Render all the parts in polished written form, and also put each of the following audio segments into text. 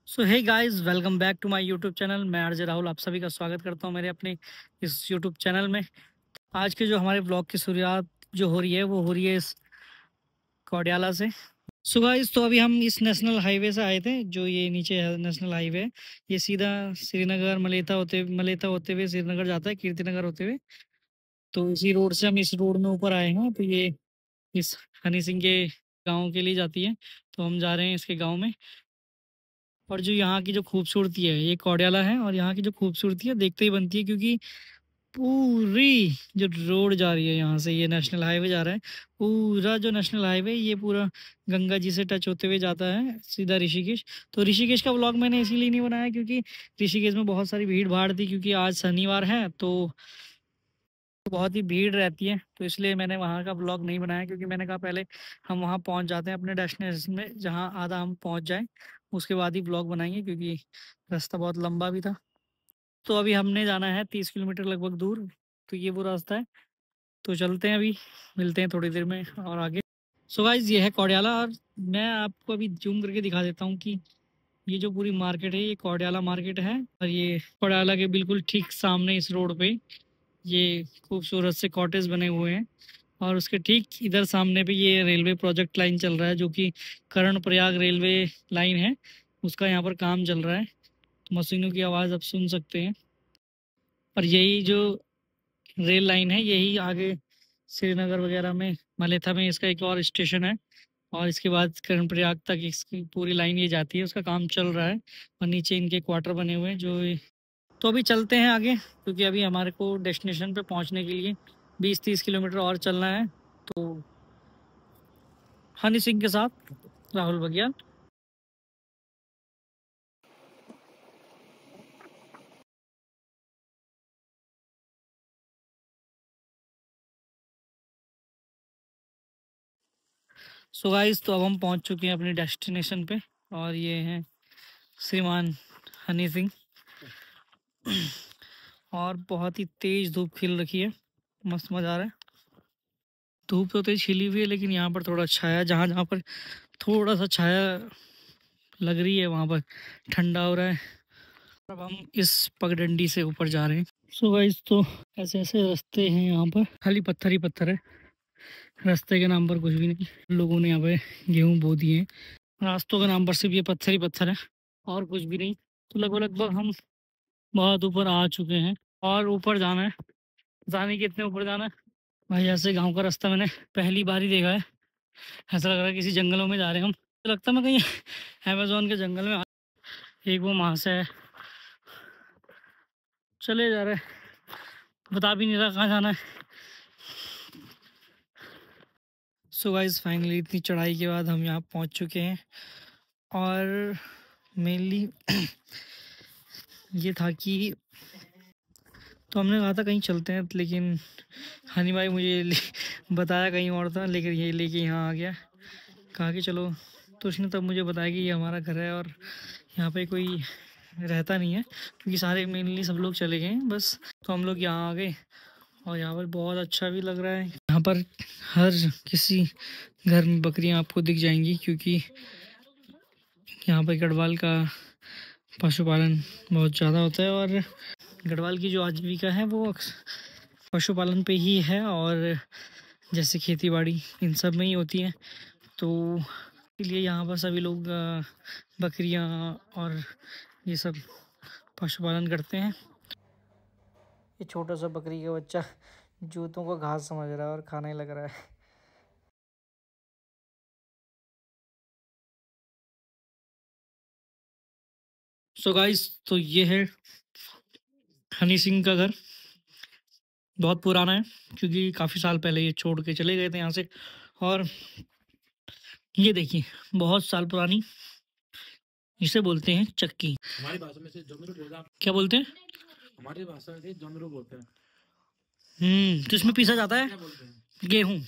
So hey guys, welcome back to my YouTube channel. मैं RJ Rahul आप सभी का स्वागत करता हूं मेरे अपने इस यूट्यूब चैनल में। आज के जो हमारे ब्लॉग की शुरुआत जो हो रही है वो हो रही है इस कोडियाला से। सो गाइस, तो अभी हम इस नेशनल हाईवे से आए थे, जो ये नीचे है नेशनल हाईवे। ये सीधा श्रीनगर मलेता होते हुए श्रीनगर जाता है, कीर्तिनगर होते हुए। तो इसी रोड से हम इस रोड में ऊपर आए हैं। तो ये इस हनी सिंह के गाँव के लिए जाती है। तो हम जा रहे हैं इसके गाँव में। और जो यहाँ की जो खूबसूरती है, ये कोडियाला है, और यहाँ की जो खूबसूरती है देखते ही बनती है, क्योंकि पूरी जो रोड जा रही है यहाँ से, ये नेशनल हाईवे जा रहा है। पूरा जो नेशनल हाईवे ये पूरा गंगा जी से टच होते हुए जाता है सीधा ऋषिकेश। तो ऋषिकेश का व्लॉग मैंने इसीलिए नहीं बनाया क्योंकि ऋषिकेश में बहुत सारी भीड़ भाड़ थी, क्योंकि आज शनिवार है तो बहुत ही भीड़ रहती है। तो इसलिए मैंने वहाँ का ब्लॉग नहीं बनाया, क्योंकि मैंने कहा पहले हम वहाँ पहुँच जाते हैं अपने डेस्टिनेशन में, जहाँ आधा हम पहुँच जाएं, उसके बाद ही ब्लॉग बनाएंगे, क्योंकि रास्ता बहुत लंबा भी था। तो अभी हमने जाना है 30 किलोमीटर लगभग दूर। तो ये वो रास्ता है। तो चलते हैं, अभी मिलते हैं थोड़ी देर में और आगे। सो गाइज, ये है कोडियाला। और मैं आपको अभी जूम करके दिखा देता हूँ कि ये जो पूरी मार्केट है ये कोडियाला मार्केट है। और ये कोडियाला के बिल्कुल ठीक सामने इस रोड पे ये खूबसूरत से कॉटेज बने हुए हैं। और उसके ठीक इधर सामने पे ये रेलवे प्रोजेक्ट लाइन चल रहा है, जो कि कर्ण प्रयाग रेलवे लाइन है, उसका यहाँ पर काम चल रहा है। तो मशीनों की आवाज़ आप सुन सकते हैं। और यही जो रेल लाइन है यही आगे श्रीनगर वगैरह में, मलेथा में इसका एक और स्टेशन है। और इसके बाद कर्णप्रयाग तक इसकी पूरी लाइन ये जाती है, उसका काम चल रहा है। और नीचे इनके क्वार्टर बने हुए हैं तो अभी चलते हैं आगे, क्योंकि अभी हमारे को डेस्टिनेशन पे पहुंचने के लिए 20-30 किलोमीटर और चलना है। तो हनी सिंह के साथ राहुल बगियाल। सो गाइस, तो अब हम पहुंच चुके हैं अपने डेस्टिनेशन पे। और ये हैं श्रीमान हनी सिंह। और बहुत ही तेज धूप खिल रखी है, मस्त मजा आ रहा है। धूप तो तेज खिली हुई है, लेकिन यहाँ पर थोड़ा छाया, जहाँ जहाँ पर थोड़ा सा छाया लग रही है वहाँ पर ठंडा हो रहा है। अब हम इस पगडंडी से ऊपर जा रहे हैं। सो गाइस, तो ऐसे ऐसे रास्ते हैं, यहाँ पर खाली पत्थर ही पत्थर है। रास्ते के नाम पर कुछ भी नहीं। लोगों ने यहाँ पे गेहूँ बो दिए हैं। रास्तों के नाम पर सिर्फ ये पत्थर ही पत्थर है, और कुछ भी नहीं। तो लगभग लगभग हम बहुत ऊपर आ चुके हैं, और ऊपर जाना है। जाने कितने ऊपर जाना है भाई, ऐसे गांव का रास्ता मैंने पहली बार ही देखा है। ऐसा लग रहा है किसी जंगलों में जा रहे हैं हम। तो लगता है मैं कहीं अमेजोन के जंगल में एक वो महाशय है, चले जा रहे हैं, बता भी नहीं रहा कहाँ जाना है। सो गाइस, फाइनली इतनी चढ़ाई के बाद हम यहाँ पहुँच चुके हैं। और मेनली ये था कि, तो हमने कहा था कहीं चलते हैं, लेकिन हनी भाई मुझे बताया कहीं और था, लेकिन ये लेके यहाँ आ गया। कहा कि चलो, तो उसने तब मुझे बताया कि ये हमारा घर है और यहाँ पे कोई रहता नहीं है, क्योंकि सारे मेनली सब लोग चले गए हैं बस। तो हम लोग यहाँ आ गए, और यहाँ पर बहुत अच्छा भी लग रहा है। यहाँ पर हर किसी घर में बकरियाँ आपको दिख जाएंगी, क्योंकि यहाँ पर गढ़वाल का पशुपालन बहुत ज़्यादा होता है। और गढ़वाल की जो आजीविका है वो पशुपालन पे ही है, और जैसे खेती बाड़ी इन सब में ही होती है। तो इसलिए यहाँ पर सभी लोग बकरियाँ और ये सब पशुपालन करते हैं। ये छोटा सा बकरी का बच्चा जूतों को घास समझ रहा है और खाने लग रहा है। सो गाइस, तो ये है हनी सिंह का घर। बहुत पुराना है, क्योंकि काफ़ी साल पहले ये छोड़ के चले गए थे यहाँ से। और ये देखिए, बहुत साल पुरानी, इसे बोलते हैं चक्की। हमारी भाषा में से जमरू बोलते हैं। क्या बोलते हैं? हमारी भाषा में से जमरू बोलते हैं। तो इसमें पीसा जाता है क्या बोलते हैं? गेहूँ।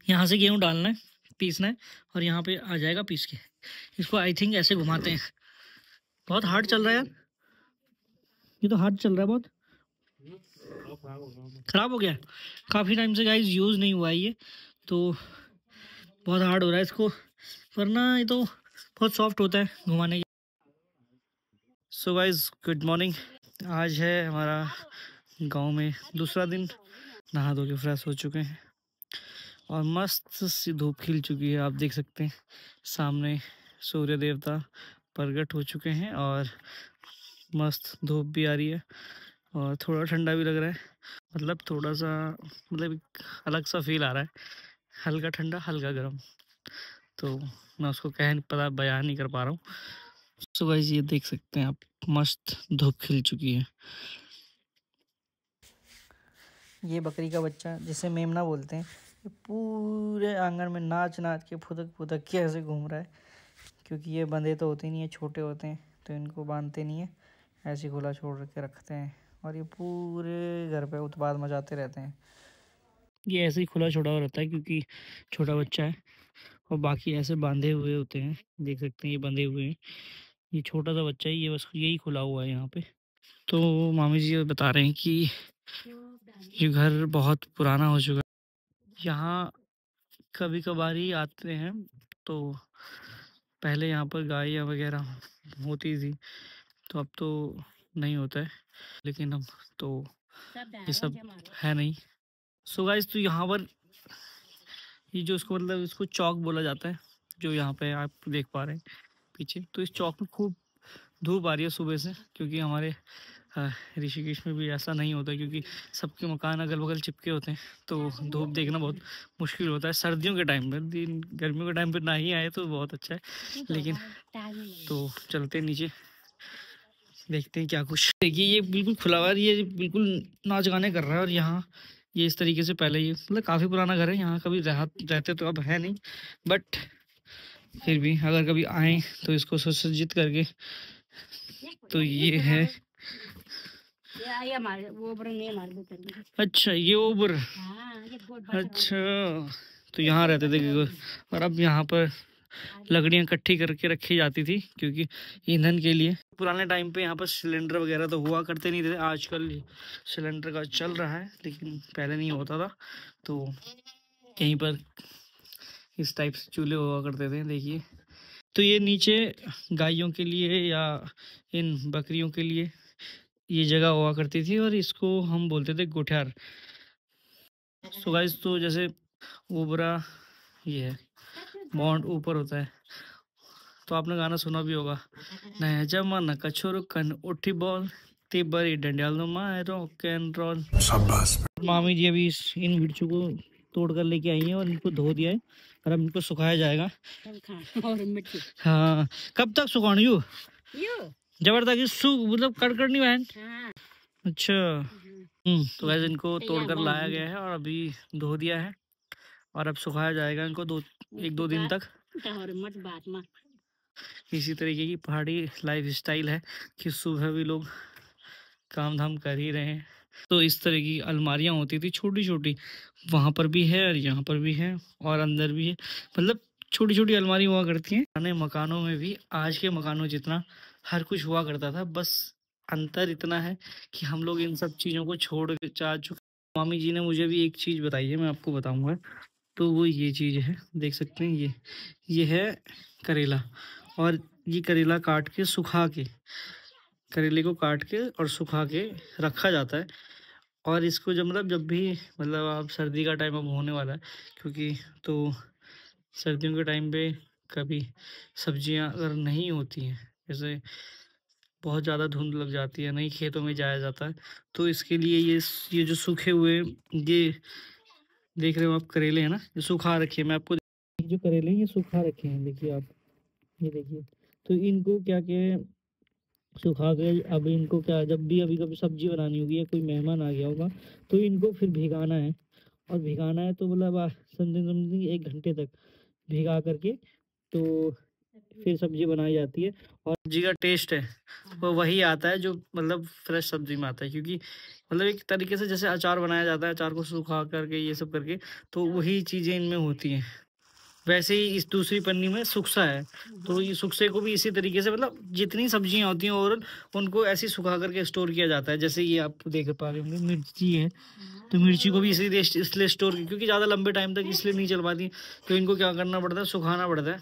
यहाँ से गेहूँ डालना है, पीसना है, और यहाँ पे आ जाएगा पीस के। इसको आई थिंक ऐसे घुमाते हैं। बहुत हार्ड चल रहा है यार, ये तो हार्ड चल रहा है बहुत। खराब हो गया, काफ़ी टाइम से गाइस यूज़ नहीं हुआ है ये, तो बहुत हार्ड हो रहा है इसको, वरना ये तो बहुत सॉफ्ट होता है घुमाने के। So guys good morning. आज है हमारा गांव में दूसरा दिन। नहा धो के फ्रेश हो चुके हैं और मस्त सी धूप खिल चुकी है। आप देख सकते हैं सामने सूर्य देवता प्रकट हो चुके हैं और मस्त धूप भी आ रही है और थोड़ा ठंडा भी लग रहा है। मतलब थोड़ा सा मतलब एक अलग सा फील आ रहा है, हल्का ठंडा हल्का गर्म। तो मैं उसको कह नहीं पता, बयान नहीं कर पा रहा हूँ। सो गाइस ये देख सकते हैं आप, मस्त धूप खिल चुकी है। ये बकरी का बच्चा जिसे मेमना बोलते हैं, ये पूरे आंगन में नाच नाच के फुदक फुदक के ऐसे घूम रहा है। क्योंकि ये बंधे तो होते नहीं है, छोटे होते हैं तो इनको बांधते नहीं है, ऐसे खुला छोड़ के रखते हैं और ये पूरे घर पे उत्पात मचाते रहते हैं। ये ऐसे ही खुला छोड़ा हुआ रहता है क्योंकि छोटा बच्चा है और बाकी ऐसे बांधे हुए होते हैं। देख सकते हैं ये बंधे हुए हैं। ये छोटा सा बच्चा है, ये बस यही खुला हुआ है यहाँ पे। तो मामी जी ये बता रहे हैं कि ये घर बहुत पुराना हो चुका है। यहाँ कभी कभार ही आते हैं। तो पहले यहाँ पर गाय वगैरह होती थी, तो अब तो नहीं होता है। लेकिन अब तो ये सब है नहीं। सो गाइस तो यहाँ पर ये जो इसको मतलब इसको चौक बोला जाता है, जो यहाँ पे आप देख पा रहे हैं पीछे। तो इस चौक में खूब धूप आ रही है सुबह से, क्योंकि हमारे ऋषिकेश में भी ऐसा नहीं होता, क्योंकि सबके मकान अगल बगल चिपके होते हैं। तो धूप देखना बहुत मुश्किल होता है सर्दियों के टाइम पे। दिन गर्मियों के टाइम पे ना ही आए तो बहुत अच्छा है। लेकिन तो चलते हैं नीचे, देखते हैं क्या कुछ। देखिए ये बिल्कुल खुला हुआ है, ये बिल्कुल नाच गाने कर रहा है। और यहाँ ये इस तरीके से पहले ये मतलब काफ़ी पुराना घर है। यहाँ कभी रहते तो अब है नहीं, बट फिर भी अगर कभी आए तो इसको सुसज्जित करके। तो ये है, अच्छा ये ओबर, अच्छा तो यहाँ रहते थे। और अब यहाँ पर लकड़ियाँ इकट्ठी करके रखी जाती थी क्योंकि ईंधन के लिए। पुराने टाइम पे यहाँ पर सिलेंडर वगैरह तो हुआ करते नहीं थे। आजकल सिलेंडर का चल रहा है, लेकिन पहले नहीं होता था। तो कहीं पर इस टाइप से चूल्हे हुआ करते थे। देखिए तो ये नीचे गायों के लिए या इन बकरियों के लिए ये जगह हुआ करती थी और इसको हम बोलते थे गोठ्यार। सो गाइस तो जैसे ओबरा ये है, बॉन्ड ऊपर होता है। तो आपने गाना सुना भी होगा, नया जमाना का छोरो कन उठी बॉल ते बड़ी डंडियाल no my rock and roll. मामी जी अभी इन मिर्चों को तोड़ कर लेके आई हैं और इनको धो दिया है और अब इनको सुखाया जाएगा। हाँ कब तक सुखानी हो? जबरदस्त मतलब कड़कड़ नहीं बहन। अच्छा तो वैसे इनको तोड़कर लाया गया है और अभी धो दिया है और अब सुखाया जाएगा इनको एक दो दिन तक। इसी तरीके की पहाड़ी लाइफ स्टाइल है कि सुबह भी लोग काम धाम कर ही रहे हैं। तो इस तरह की अलमारियां होती थी छोटी छोटी, वहाँ पर भी है और यहाँ पर भी है और अंदर भी है। मतलब छोटी छोटी अलमारी हुआ करती हैं। पुराने मकानों में भी आज के मकानों जितना हर कुछ हुआ करता था, बस अंतर इतना है कि हम लोग इन सब चीज़ों को छोड़ के जा चुके। मामी जी ने मुझे भी एक चीज़ बताई है, मैं आपको बताऊंगा। तो वो ये चीज़ है, देख सकते हैं ये है करेला। और ये करेला काट के सुखा के, करेले को काट के और सुखा के रखा जाता है। और इसको जब जब भी मतलब आप सर्दी का टाइम अब होने वाला है, क्योंकि तो सर्दियों के टाइम पे कभी सब्जियां अगर नहीं होती हैं, जैसे बहुत ज़्यादा धुंध लग जाती है, नहीं खेतों में जाया जाता है, तो इसके लिए ये जो सूखे हुए ये देख रहे हो आप करेले हैं ना, ये सुखा रखे हैं। मैं आपको जो करेले हैं ये सुखा रखे हैं, देखिए आप, ये देखिए। तो इनको क्या क्या सुखा के अब इनको क्या, जब भी अभी कभी सब्जी बनानी होगी या कोई मेहमान आ गया होगा तो इनको फिर भिगाना है। और भिगाना है तो मतलब समथिंग 1 घंटे तक भिगा करके तो फिर सब्जी बनाई जाती है। और सब्जी का टेस्ट है वो वही आता है जो मतलब फ्रेश सब्जी में आता है, क्योंकि मतलब एक तरीके से जैसे अचार बनाया जाता है, अचार को सुखा करके ये सब करके, तो वही चीज़ें इनमें होती हैं। वैसे ही इस दूसरी पन्नी में सुक्सा है, तो ये सुक्से को भी इसी तरीके से मतलब जितनी सब्जियां होती हैं और उनको ऐसे सुखा करके स्टोर किया जाता है। जैसे ये आप देख पा रहे होंगे मिर्ची है, तो मिर्ची को भी इसलिए स्टोर, क्योंकि ज़्यादा लंबे टाइम तक इसलिए नहीं चल पाती, तो इनको क्या करना पड़ता है, सुखाना पड़ता है।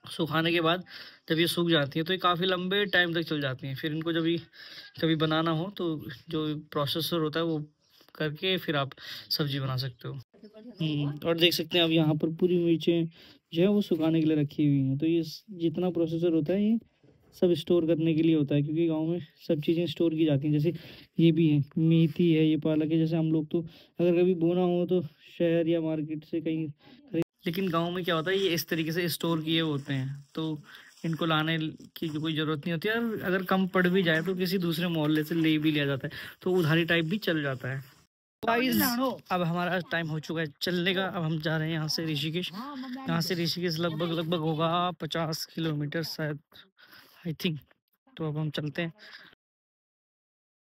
सुखाने के बाद जब ये सूख जाती हैं तो ये काफ़ी लंबे टाइम तक चल जाती हैं। फिर इनको जब भी कभी बनाना हो तो जो प्रोसेसर होता है वो करके फिर आप सब्जी बना सकते हो। और देख सकते हैं अब यहाँ पर पूरी मिर्चें जो है वो सुखाने के लिए रखी हुई हैं। तो ये जितना प्रोसेसर होता है ये सब स्टोर करने के लिए होता है, क्योंकि गांव में सब चीज़ें स्टोर की जाती हैं। जैसे ये भी है, मेथी है, ये पालक है। जैसे हम लोग तो अगर कभी बोना हो तो शहर या मार्केट से कहीं लेकिन गांव में क्या होता है, ये इस तरीके से स्टोर किए होते हैं, तो इनको लाने की कोई ज़रूरत नहीं होती है। और अगर कम पड़ भी जाए तो किसी दूसरे मोहल्ले से ले भी लिया जाता है, तो उधारी टाइप भी चल जाता है। गाइस अब हमारा टाइम हो चुका है चलने का। अब हम जा रहे हैं यहाँ से ऋषिकेश। यहाँ से ऋषिकेश लगभग होगा 50 किलोमीटर शायद, आई थिंक। तो अब हम चलते हैं।